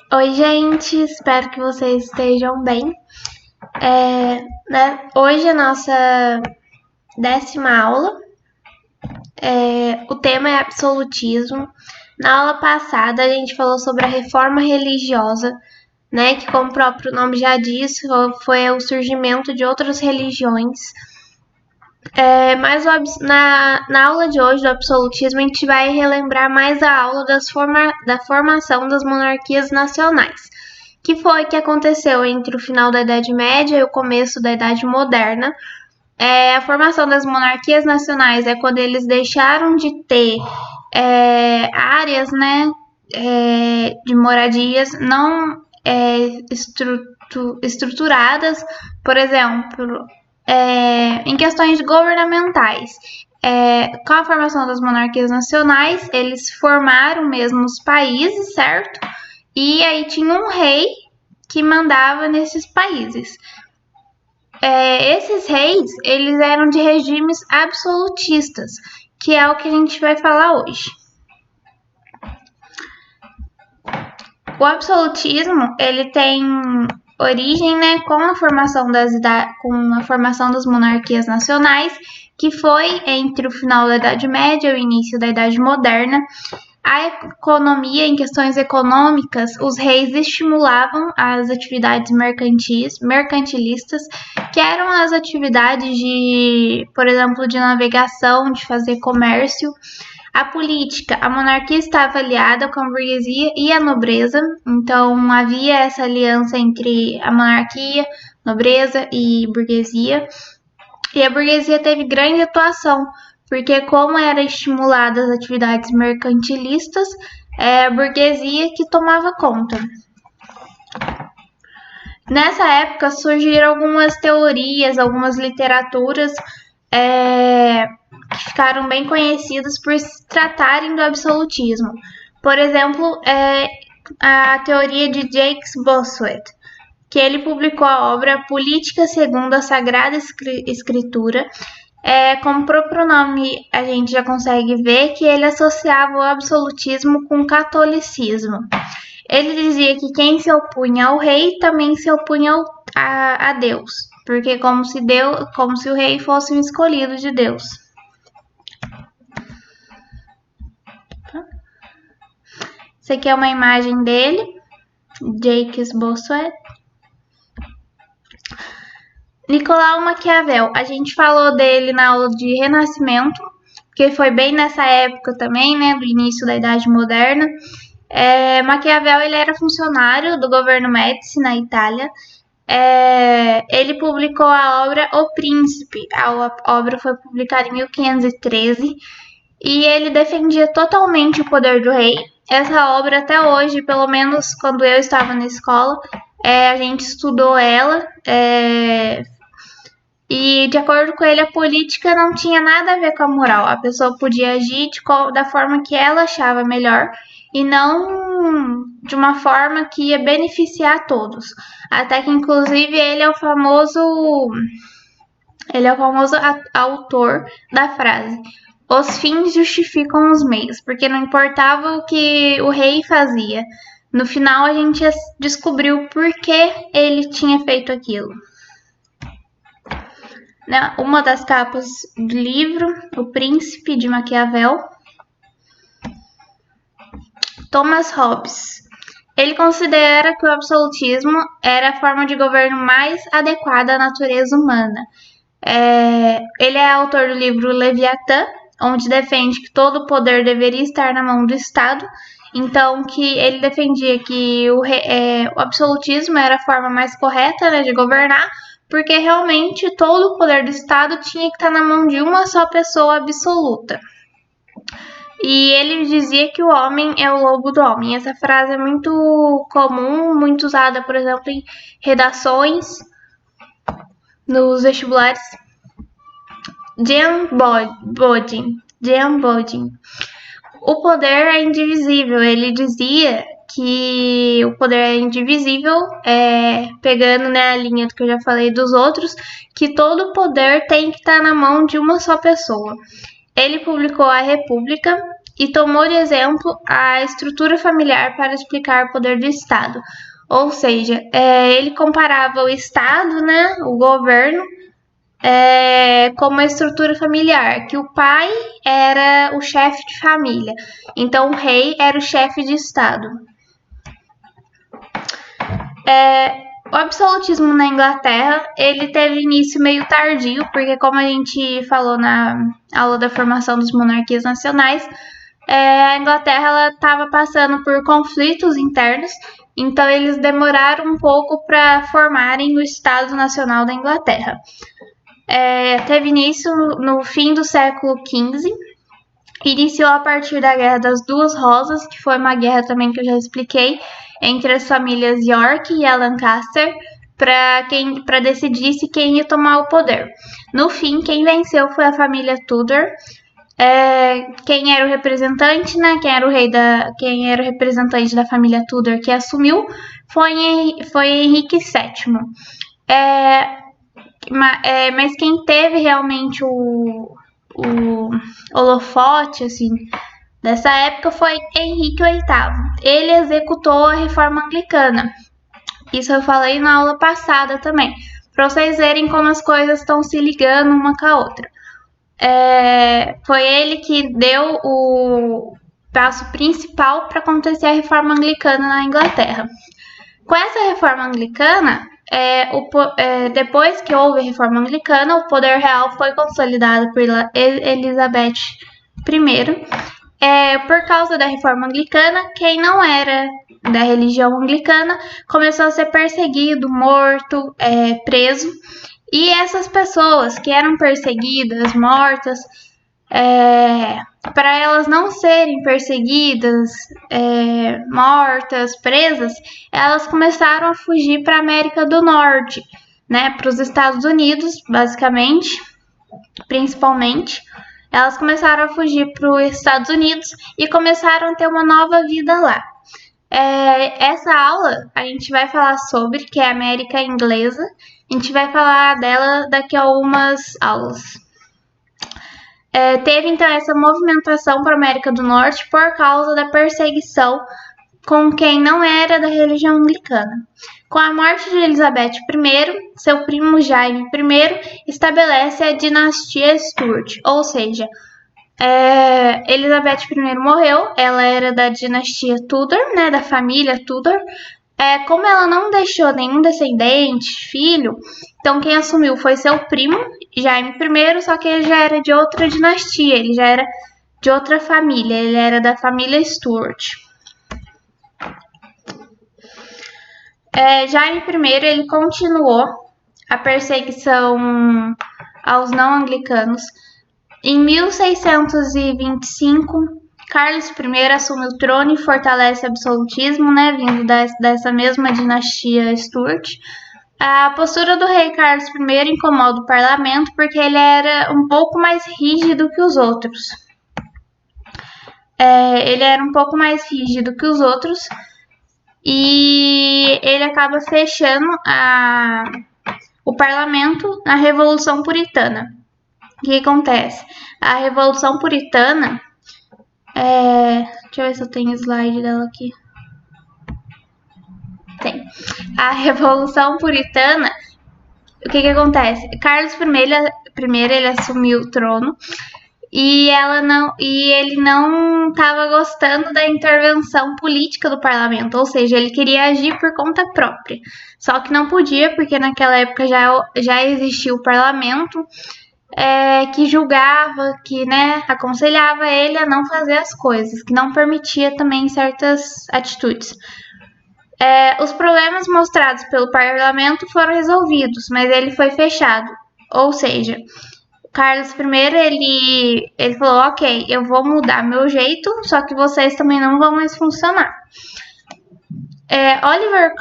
Oi, gente, espero que vocês estejam bem. Hoje é a nossa 10ª aula. O tema é absolutismo. Na aula passada, a gente falou sobre a reforma religiosa, né? Que, como o próprio nome já diz, foi o surgimento de outras religiões. Mas na aula de hoje do absolutismo, a gente vai relembrar mais a aula da formação das monarquias nacionais, que foi que aconteceu entre o final da Idade Média e o começo da Idade Moderna. A formação das monarquias nacionais é quando eles deixaram de ter áreas, né, de moradias não estruturadas, por exemplo, em questões governamentais. Com a formação das monarquias nacionais, eles formaram mesmo os países, certo? E aí tinha um rei que mandava nesses países. Esses reis, eles eram de regimes absolutistas, que é o que a gente vai falar hoje. O absolutismo, ele tem origem, né, com a formação das monarquias nacionais, que foi entre o final da Idade Média e o início da Idade Moderna. A economia, em questões econômicas, os reis estimulavam as atividades mercantilistas, que eram as atividades de, por exemplo, de navegação, de fazer comércio. A política, a monarquia estava aliada com a burguesia e a nobreza, então havia essa aliança entre a monarquia, nobreza e burguesia. E a burguesia teve grande atuação, porque como era estimulada as atividades mercantilistas, é a burguesia que tomava conta. Nessa época surgiram algumas teorias, algumas literaturas que ficaram bem conhecidas por se tratarem do absolutismo. Por exemplo, a teoria de Jacques Bossuet, que ele publicou a obra Política segundo a Sagrada Escritura. Como o próprio nome a gente já consegue ver que ele associava o absolutismo com o catolicismo. Ele dizia que quem se opunha ao rei também se opunha a Deus, porque como se o rei fosse um escolhido de Deus. Essa aqui é uma imagem dele, Jacques Bossuet. Nicolau Maquiavel, a gente falou dele na aula de Renascimento, que foi bem nessa época também, né, do início da Idade Moderna. Maquiavel, ele era funcionário do governo Médici na Itália. Ele publicou a obra O Príncipe. A obra foi publicada em 1513 e ele defendia totalmente o poder do rei. Essa obra até hoje, pelo menos quando eu estava na escola, a gente estudou ela. E, de acordo com ele, a política não tinha nada a ver com a moral. A pessoa podia agir da forma que ela achava melhor e não de uma forma que ia beneficiar todos. Até que, inclusive, ele é o famoso autor da frase: os fins justificam os meios, porque não importava o que o rei fazia. No final, a gente descobriu por que ele tinha feito aquilo. Uma das capas do livro, O Príncipe, de Maquiavel. Thomas Hobbes. Ele considera que o absolutismo era a forma de governo mais adequada à natureza humana. Ele é autor do livro Leviatã, onde defende que todo o poder deveria estar na mão do Estado. Então, que ele defendia que o absolutismo era a forma mais correta, né, de governar, porque realmente todo o poder do Estado tinha que estar na mão de uma só pessoa absoluta. E ele dizia que o homem é o lobo do homem. Essa frase é muito comum, muito usada, por exemplo, em redações, nos vestibulares. Jean Bodin. O poder é indivisível. Ele dizia que o poder é indivisível, pegando, né, a linha do que eu já falei dos outros, que todo o poder tem que estar na mão de uma só pessoa. Ele publicou A República e tomou de exemplo a estrutura familiar para explicar o poder do Estado. Ou seja, ele comparava o Estado, né, o governo, como uma estrutura familiar, que o pai era o chefe de família, então o rei era o chefe de Estado. O absolutismo na Inglaterra, ele teve início meio tardio, porque como a gente falou na aula da formação das monarquias nacionais, a Inglaterra estava passando por conflitos internos, então eles demoraram um pouco para formarem o Estado Nacional da Inglaterra. Teve início no fim do século XV, iniciou a partir da Guerra das Duas Rosas, que foi uma guerra também que eu já expliquei, entre as famílias York e Lancaster, para decidir se quem ia tomar o poder. No fim, quem venceu foi a família Tudor. Quem era o representante, né? Quem era o representante da família Tudor que assumiu foi Henrique VII. Mas quem teve realmente o holofote, assim, dessa época foi Henrique VIII. Ele executou a reforma anglicana. Isso eu falei na aula passada também, para vocês verem como as coisas estão se ligando uma com a outra. Foi ele que deu o passo principal para acontecer a reforma anglicana na Inglaterra. Com essa reforma anglicana, depois que houve a reforma anglicana, o poder real foi consolidado por Elizabeth I. Por causa da reforma anglicana, quem não era da religião anglicana começou a ser perseguido, morto, preso. E essas pessoas que eram perseguidas, mortas, para elas não serem perseguidas, mortas, presas, elas começaram a fugir para a América do Norte, né, para os Estados Unidos, basicamente, principalmente. Elas começaram a fugir para os Estados Unidos e começaram a ter uma nova vida lá. Essa aula a gente vai falar sobre, que é a América Inglesa. A gente vai falar dela daqui a algumas aulas. Teve então essa movimentação para a América do Norte por causa da perseguição com quem não era da religião anglicana. Com a morte de Elizabeth I, seu primo Jaime I estabelece a dinastia Stuart, ou seja, Elizabeth I morreu, ela era da dinastia Tudor, né, da família Tudor. Como ela não deixou nenhum descendente, filho, então quem assumiu foi seu primo, Jaime I, só que ele já era de outra dinastia, ele já era de outra família, ele era da família Stuart. Jaime I, ele continuou a perseguição aos não anglicanos. Em 1625, Carlos I assume o trono e fortalece o absolutismo, né, vindo dessa mesma dinastia Stuart. A postura do rei Carlos I incomoda o parlamento porque ele era um pouco mais rígido que os outros. E ele acaba fechando o parlamento na Revolução Puritana. O que acontece? A Revolução Puritana... deixa eu ver se eu tenho slide dela aqui. Tem. A Revolução Puritana, o que acontece? Carlos I, ele assumiu o trono e ele não estava gostando da intervenção política do parlamento, ou seja, ele queria agir por conta própria. Só que não podia, porque naquela época já existia o parlamento, que julgava, que, né, aconselhava ele a não fazer as coisas, que não permitia também certas atitudes. Os problemas mostrados pelo parlamento foram resolvidos, mas ele foi fechado. Ou seja, Carlos I, ele falou, ok, eu vou mudar meu jeito, só que vocês também não vão mais funcionar. Oliver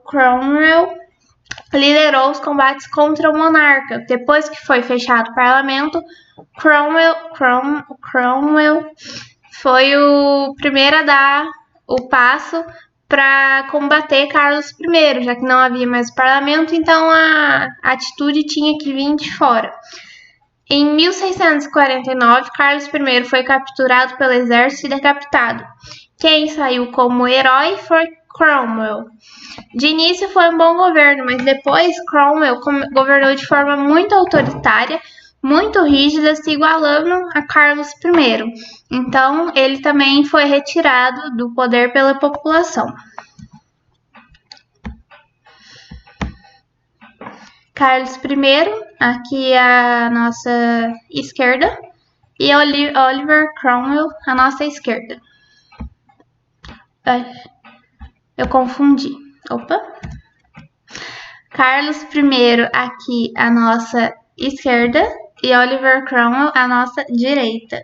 Cromwell liderou os combates contra o monarca. Depois que foi fechado o parlamento, Cromwell foi o primeiro a dar o passo para combater Carlos I, já que não havia mais parlamento, então a atitude tinha que vir de fora. Em 1649, Carlos I foi capturado pelo exército e decapitado. Quem saiu como herói foi Cromwell. De início foi um bom governo, mas depois Cromwell governou de forma muito autoritária, muito rígida, se igualando a Carlos I. Então, ele também foi retirado do poder pela população. Carlos I, aqui a nossa esquerda, e Oliver Cromwell, a nossa esquerda. Eu confundi. Opa! Carlos I, aqui a nossa esquerda, e Oliver Cromwell, a nossa direita.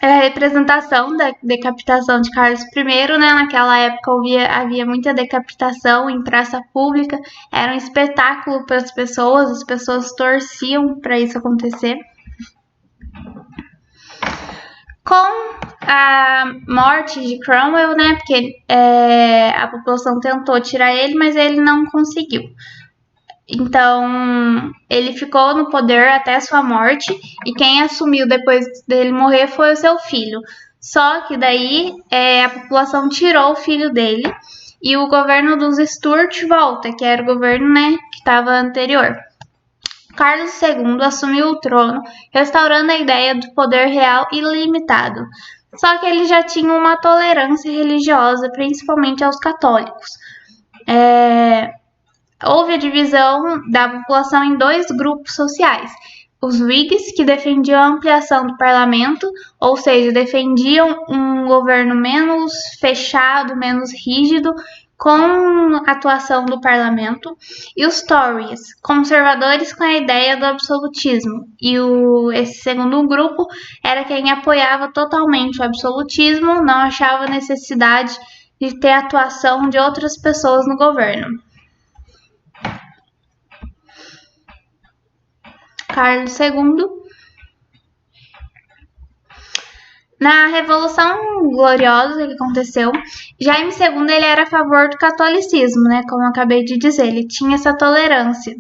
É a representação da decapitação de Carlos I, né? Naquela época havia muita decapitação em praça pública, era um espetáculo para as pessoas torciam para isso acontecer. Com a morte de Cromwell, né? Porque a população tentou tirar ele, mas ele não conseguiu. Então, ele ficou no poder até sua morte, e quem assumiu depois dele morrer foi o seu filho. Só que daí a população tirou o filho dele, e o governo dos Stuart volta, que era o governo, né, que estava anterior. Carlos II assumiu o trono, restaurando a ideia do poder real ilimitado. Só que ele já tinha uma tolerância religiosa, principalmente aos católicos. Houve a divisão da população em dois grupos sociais. Os Whigs, que defendiam a ampliação do parlamento, ou seja, defendiam um governo menos fechado, menos rígido, com a atuação do parlamento, e os Tories, conservadores com a ideia do absolutismo. E esse segundo grupo era quem apoiava totalmente o absolutismo, não achava necessidade de ter a atuação de outras pessoas no governo. Carlos II. Na Revolução Gloriosa que aconteceu, Jaime II ele era a favor do catolicismo, né? Como eu acabei de dizer, ele tinha essa tolerância.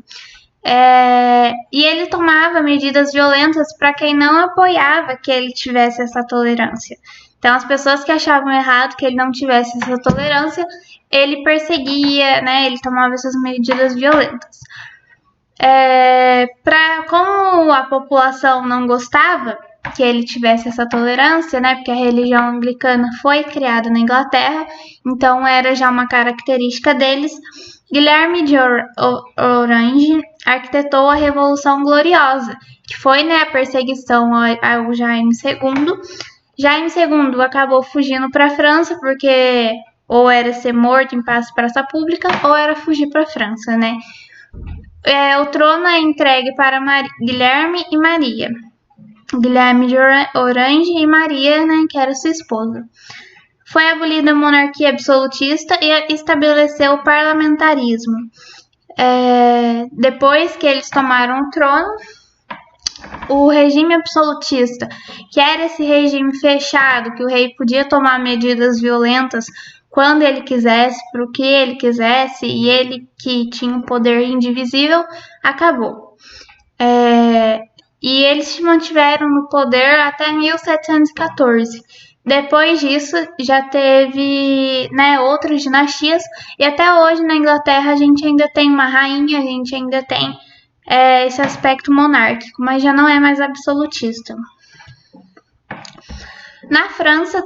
E ele tomava medidas violentas para quem não apoiava que ele tivesse essa tolerância. Então, as pessoas que achavam errado que ele não tivesse essa tolerância, ele perseguia, né? Ele tomava essas medidas violentas. Como a população não gostava que ele tivesse essa tolerância, né, porque a religião anglicana foi criada na Inglaterra, então era já uma característica deles, Guilherme de Orange arquitetou a Revolução Gloriosa, que foi, né, a perseguição ao Jaime II. Jaime II acabou fugindo para a França, porque ou era ser morto em praça pública, ou era fugir para a França, né. O trono é entregue para Guilherme e Maria. Guilherme de Orange e Maria, né, que era sua esposa. Foi abolida a monarquia absolutista e estabeleceu o parlamentarismo. Depois que eles tomaram o trono, o regime absolutista, que era esse regime fechado, que o rei podia tomar medidas violentas quando ele quisesse, para o que ele quisesse, e ele que tinha um poder indivisível, acabou. E eles se mantiveram no poder até 1714. Depois disso, já teve, né, outras dinastias, e até hoje na Inglaterra a gente ainda tem uma rainha, a gente ainda tem esse aspecto monárquico, mas já não é mais absolutista. Na França,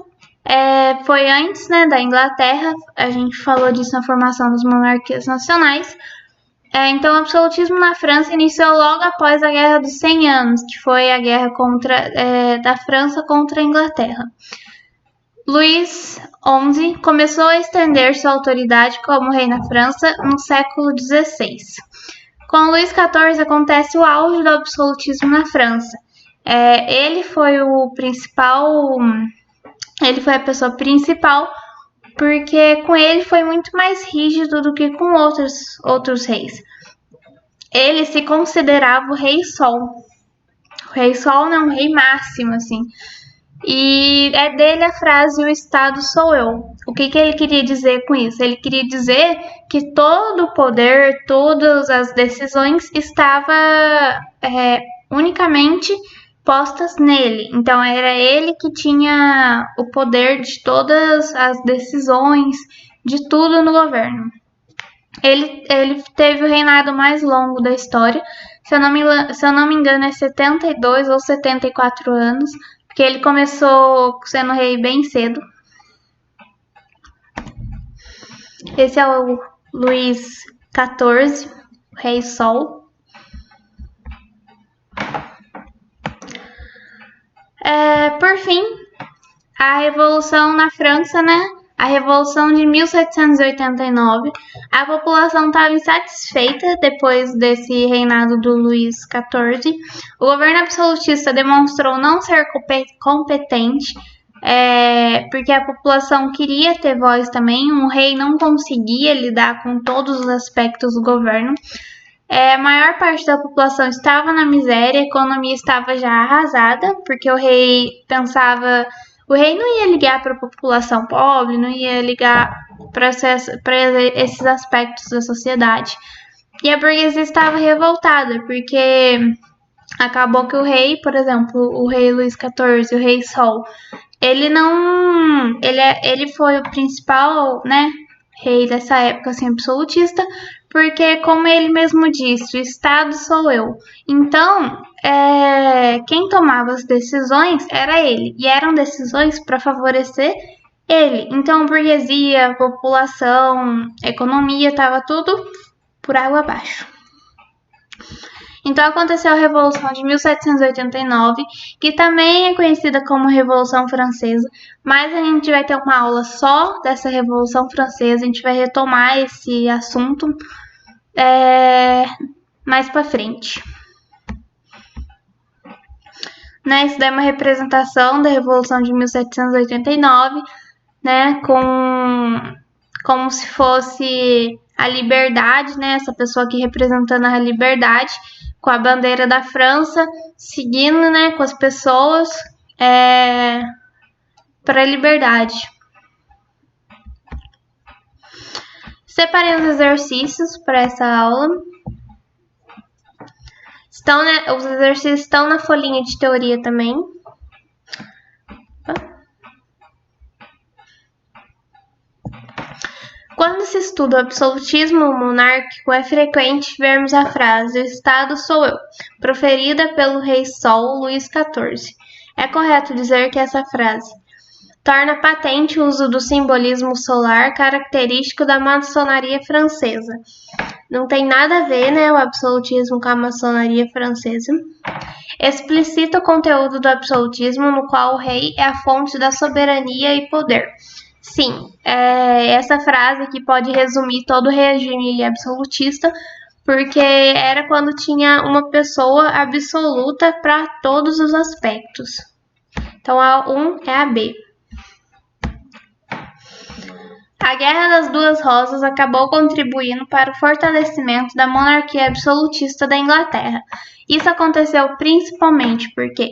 foi antes, né, da Inglaterra, a gente falou disso na formação das monarquias nacionais. Então, o absolutismo na França iniciou logo após a Guerra dos 100 Anos, que foi a guerra da França contra a Inglaterra. Luís XI começou a estender sua autoridade como rei na França no século XVI. Com Luís XIV acontece o auge do absolutismo na França. Ele foi a pessoa principal, porque com ele foi muito mais rígido do que com outros reis. Ele se considerava o rei Sol. O rei Sol não é um rei máximo, assim. E é dele a frase: o Estado sou eu. O que ele queria dizer com isso? Ele queria dizer que todo o poder, todas as decisões estava unicamente postas nele. Então era ele que tinha o poder de todas as decisões, de tudo no governo. Ele teve o reinado mais longo da história. Se eu não me engano, é 72 ou 74 anos, porque ele começou sendo rei bem cedo. Esse é o Luís XIV, o Rei Sol. Por fim, a Revolução na França, né? A Revolução de 1789. A população estava insatisfeita depois desse reinado do Luís XIV. O governo absolutista demonstrou não ser competente, porque a população queria ter voz também. Um rei não conseguia lidar com todos os aspectos do governo. A maior parte da população estava na miséria, a economia estava já arrasada, porque o rei pensava... O rei não ia ligar para a população pobre, não ia ligar para esses aspectos da sociedade. E a burguesia estava revoltada, porque acabou que o rei, por exemplo, o rei Luís XIV, o rei Sol, ele foi o principal, né, rei dessa época, assim, absolutista, porque, como ele mesmo disse, o Estado sou eu. Então, quem tomava as decisões era ele, e eram decisões para favorecer ele. Então, burguesia, população, economia, estava tudo por água abaixo. Então aconteceu a Revolução de 1789, que também é conhecida como Revolução Francesa, mas a gente vai ter uma aula só dessa Revolução Francesa, a gente vai retomar esse assunto mais para frente. Né, isso daí é uma representação da Revolução de 1789, né, como se fosse a liberdade, né, essa pessoa aqui representando a liberdade, com a bandeira da França, seguindo, né, com as pessoas para a liberdade. Separei os exercícios para essa aula. Os exercícios estão na folhinha de teoria também. Quando se estuda o absolutismo monárquico, é frequente vermos a frase "o Estado sou eu", proferida pelo rei Sol Luís XIV. É correto dizer que essa frase torna patente o uso do simbolismo solar característico da maçonaria francesa. Não tem nada a ver, né, o absolutismo com a maçonaria francesa. Explicita o conteúdo do absolutismo, no qual o rei é a fonte da soberania e poder. Sim, essa frase aqui pode resumir todo o regime absolutista, porque era quando tinha uma pessoa absoluta para todos os aspectos. Então, a 1 é a B. A Guerra das Duas Rosas acabou contribuindo para o fortalecimento da monarquia absolutista da Inglaterra. Isso aconteceu principalmente porque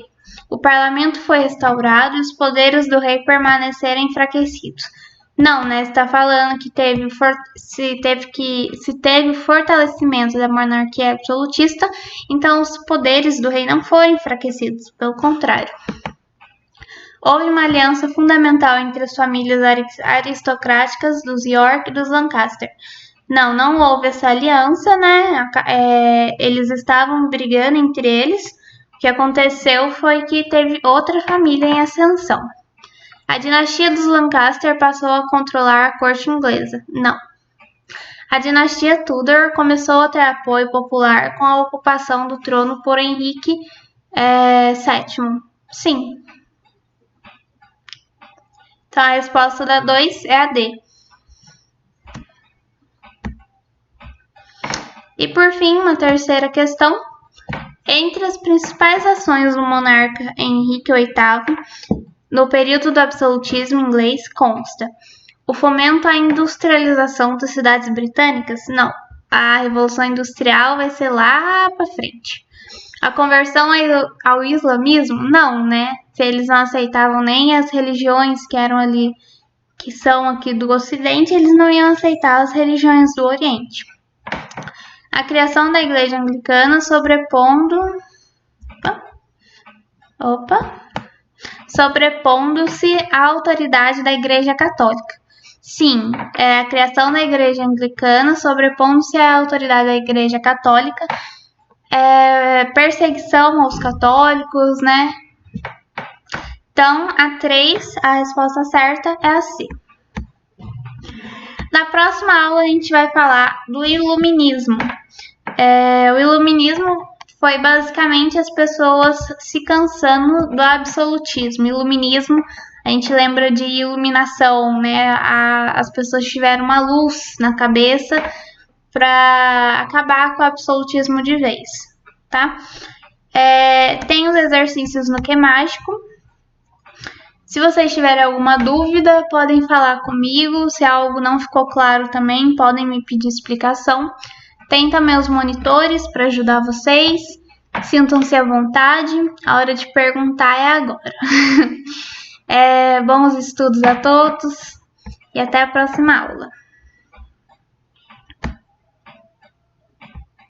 o parlamento foi restaurado e os poderes do rei permaneceram enfraquecidos. Não, né? Você está falando que se teve o fortalecimento da monarquia absolutista, então os poderes do rei não foram enfraquecidos, pelo contrário. Houve uma aliança fundamental entre as famílias aristocráticas dos York e dos Lancaster. Não houve essa aliança, né? Eles estavam brigando entre eles. O que aconteceu foi que teve outra família em ascensão. A dinastia dos Lancaster passou a controlar a corte inglesa. Não. A dinastia Tudor começou a ter apoio popular com a ocupação do trono por Henrique VII. Sim. Então, a resposta da 2 é a D. E, por fim, uma terceira questão. Entre as principais ações do monarca Henrique VIII, no período do absolutismo inglês, consta o fomento à industrialização das cidades britânicas? Não. A Revolução Industrial vai ser lá para frente. A conversão ao islamismo? Não, né? Se eles não aceitavam nem as religiões que eram ali que são aqui do Ocidente, eles não iam aceitar as religiões do Oriente. A criação da Igreja Anglicana sobrepondo-se à autoridade da Igreja Católica. Sim, a criação da Igreja Anglicana sobrepondo-se à autoridade da Igreja Católica, perseguição aos católicos, né? Então, a 3, a resposta certa é a C. Na próxima aula, a gente vai falar do Iluminismo. O Iluminismo foi basicamente as pessoas se cansando do absolutismo. Iluminismo, a gente lembra de iluminação, né? As pessoas tiveram uma luz na cabeça para acabar com o absolutismo de vez, tá? Tem os exercícios no Que Mágico. Se vocês tiverem alguma dúvida, podem falar comigo. Se algo não ficou claro também, podem me pedir explicação. Tem também os monitores para ajudar vocês. Sintam-se à vontade. A hora de perguntar é agora. Bons estudos a todos e até a próxima aula.